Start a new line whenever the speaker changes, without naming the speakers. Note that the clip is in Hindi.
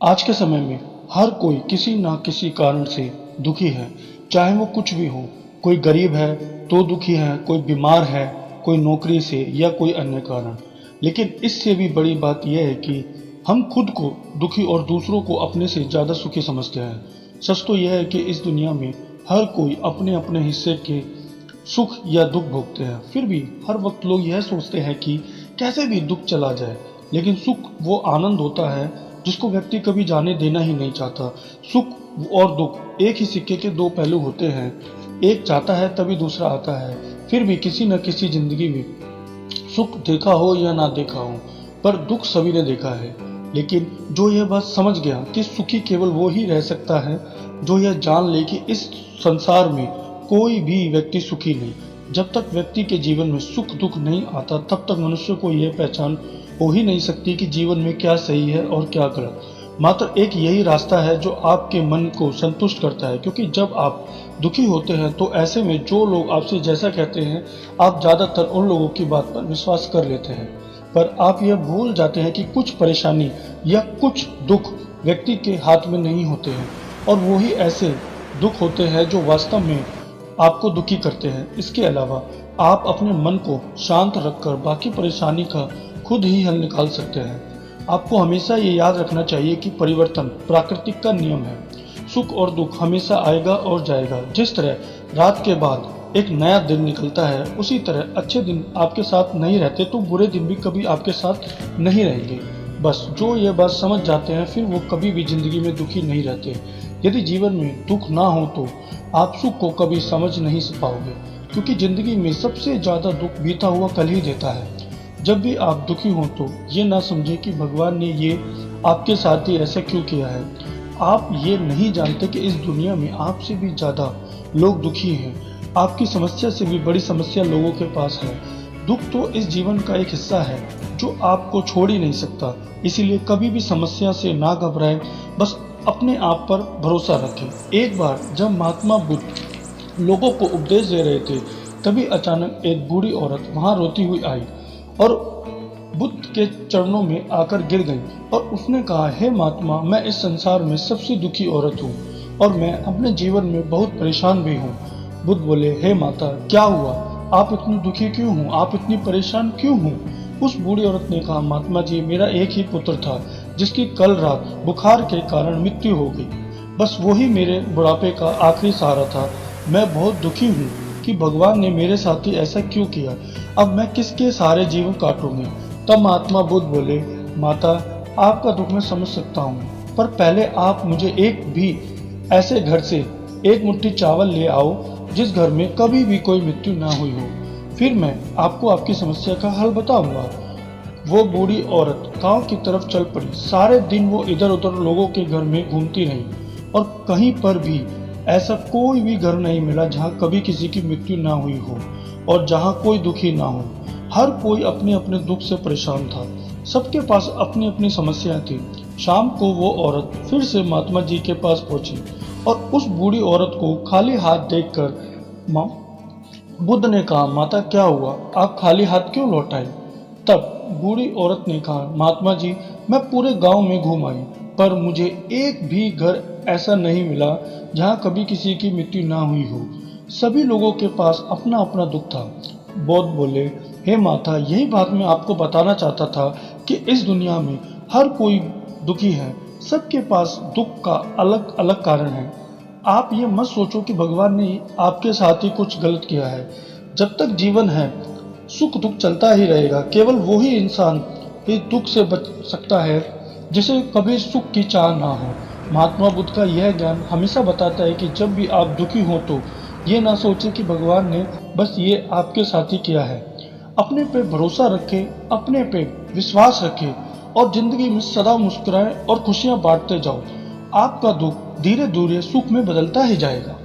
आज के समय में हर कोई किसी ना किसी कारण से दुखी है, चाहे वो कुछ भी हो। कोई गरीब है तो दुखी है, कोई बीमार है, कोई नौकरी से या कोई अन्य कारण। लेकिन इससे भी बड़ी बात यह है कि हम खुद को दुखी और दूसरों को अपने से ज़्यादा सुखी समझते हैं। सच तो यह है कि इस दुनिया में हर कोई अपने अपने हिस्से के सुख या दुख भोगते हैं। फिर भी हर वक्त लोग यह सोचते हैं कि कैसे भी दुख चला जाए, लेकिन सुख वो आनंद होता है जिसको व्यक्ति कभी जाने देना ही नहीं चाहता। सुख और दुख एक ही सिक्के के दो पहलू होते हैं, एक जाता है तभी दूसरा आता है। फिर भी किसी न किसी जिंदगी में सुख देखा हो या ना देखा हो, पर दुख सभी ने देखा है। लेकिन जो यह बात समझ गया कि सुखी केवल वो ही रह सकता है जो यह जान ले कि इस संसार में कोई भी व्यक्ति सुखी नहीं। जब तक व्यक्ति के जीवन में सुख दुख नहीं आता, तब तक मनुष्य को यह पहचान हो ही नहीं सकती कि जीवन में क्या सही है और क्या गलत। मात्र एक यही रास्ता है जो आपके मन को संतुष्ट करता है, क्योंकि जब आप दुखी होते हैं तो ऐसे में जो लोग आपसे जैसा कहते हैं, आप ज़्यादातर उन लोगों की बात पर विश्वास कर लेते हैं। पर आप यह भूल जाते हैं कि कुछ परेशानी या कुछ दुख व्यक्ति के हाथ में नहीं होते हैं, और वही ऐसे दुख होते हैं जो वास्तव में आपको दुखी करते हैं। इसके अलावा आप अपने मन को शांत रखकर बाकी परेशानी का खुद ही हल निकाल सकते हैं। आपको हमेशा ये याद रखना चाहिए कि परिवर्तन प्राकृतिक का नियम है। सुख और दुख हमेशा आएगा और जाएगा। जिस तरह रात के बाद एक नया दिन निकलता है, उसी तरह अच्छे दिन आपके साथ नहीं रहते तो बुरे दिन भी कभी आपके साथ नहीं रहेंगे। बस जो ये बात समझ जाते हैं, फिर वो कभी भी जिंदगी में दुखी नहीं रहते। यदि जीवन में दुख ना हो तो आप सुख को कभी समझ नहीं पाओगे, क्योंकि जिंदगी में सबसे ज्यादा दुख बीता हुआ कल ही देता है। जब भी आप दुखी हो तो ये ना समझे कि भगवान ने ये आपके साथ ही ऐसा क्यों किया है। आप ये नहीं जानते कि इस दुनिया में आपसे भी ज्यादा लोग दुखी हैं। आपकी समस्या से भी बड़ी समस्या लोगों के पास है। दुख तो इस जीवन का एक हिस्सा है जो आपको छोड़ ही नहीं सकता। इसीलिए कभी भी समस्या से ना घबराएं, बस अपने आप पर भरोसा रखें। एक बार जब महात्मा बुद्ध लोगों को उपदेश दे रहे थे, तभी अचानक एक बूढ़ी औरत वहां रोती हुई आई और बुद्ध के चरणों में आकर गिर गई और उसने कहा, हे महात्मा, मैं इस संसार में सबसे दुखी औरत हूँ और मैं अपने जीवन में बहुत परेशान भी हूँ। बुद्ध बोले, हे माता, क्या हुआ? आप इतनी दुखी क्यों हो? आप इतनी परेशान क्यों हो? उस बूढ़ी औरत ने कहा, महात्मा जी, मेरा एक ही पुत्र था जिसकी कल रात बुखार के कारण मृत्यु हो गई। बस वही मेरे बुढ़ापे का आखिरी सहारा था। मैं बहुत दुखी हूँ कि भगवान ने मेरे साथ ही ऐसा क्यों किया। अब मैं किसके सहारे जीवन काटूंगी? तब महात्मा बुद्ध बोले, माता, आपका दुख मैं समझ सकता हूँ, पर पहले आप मुझे एक भी ऐसे घर से एक मुट्ठी चावल ले आओ जिस घर में कभी भी कोई मृत्यु ना हुई हो, फिर मैं आपको आपकी समस्या का हल बताऊंगा। वो बूढ़ी औरत गांव की तरफ चल पड़ी। सारे दिन वो इधर उधर लोगों के घर में घूमती रही और कहीं पर भी ऐसा कोई भी घर नहीं मिला जहां कभी किसी की मृत्यु ना हुई हो और जहां कोई दुखी ना हो। हर कोई अपने अपने दुख से परेशान था। सबके पास अपनी अपनी समस्याएं थी। शाम को वो औरत फिर से महात्मा जी के पास पहुंची और उस बूढ़ी औरत को खाली हाथ देखकर बुद्ध ने कहा, माता, क्या हुआ? आप खाली हाथ क्यों लौट आई? तब बूढ़ी औरत ने कहा, महात्मा जी, मैं पूरे गांव में घूम आई, पर मुझे एक भी घर ऐसा नहीं मिला जहां कभी किसी की मृत्यु ना हुई हो। सभी लोगों के पास अपना अपना दुख था। बौद्ध बोले, हे माता, यही बात मैं आपको बताना चाहता था कि इस दुनिया में हर कोई दुखी है। सबके पास दुख का अलग अलग कारण है। आप ये मत सोचो कि भगवान ने आपके साथ ही कुछ गलत किया है। जब तक जीवन है, सुख दुख चलता ही रहेगा। केवल वही इंसान इस दुख से बच सकता है जिसे कभी सुख की चाह ना हो। महात्मा बुद्ध का यह ज्ञान हमेशा बताता है कि जब भी आप दुखी हो तो ये ना सोचें कि भगवान ने बस ये आपके साथ ही किया है। अपने पे भरोसा रखें, अपने पे विश्वास रखें और जिंदगी में सदा मुस्कुराएं और खुशियां बांटते जाओ। आपका दुख धीरे धीरे सुख में बदलता ही जाएगा।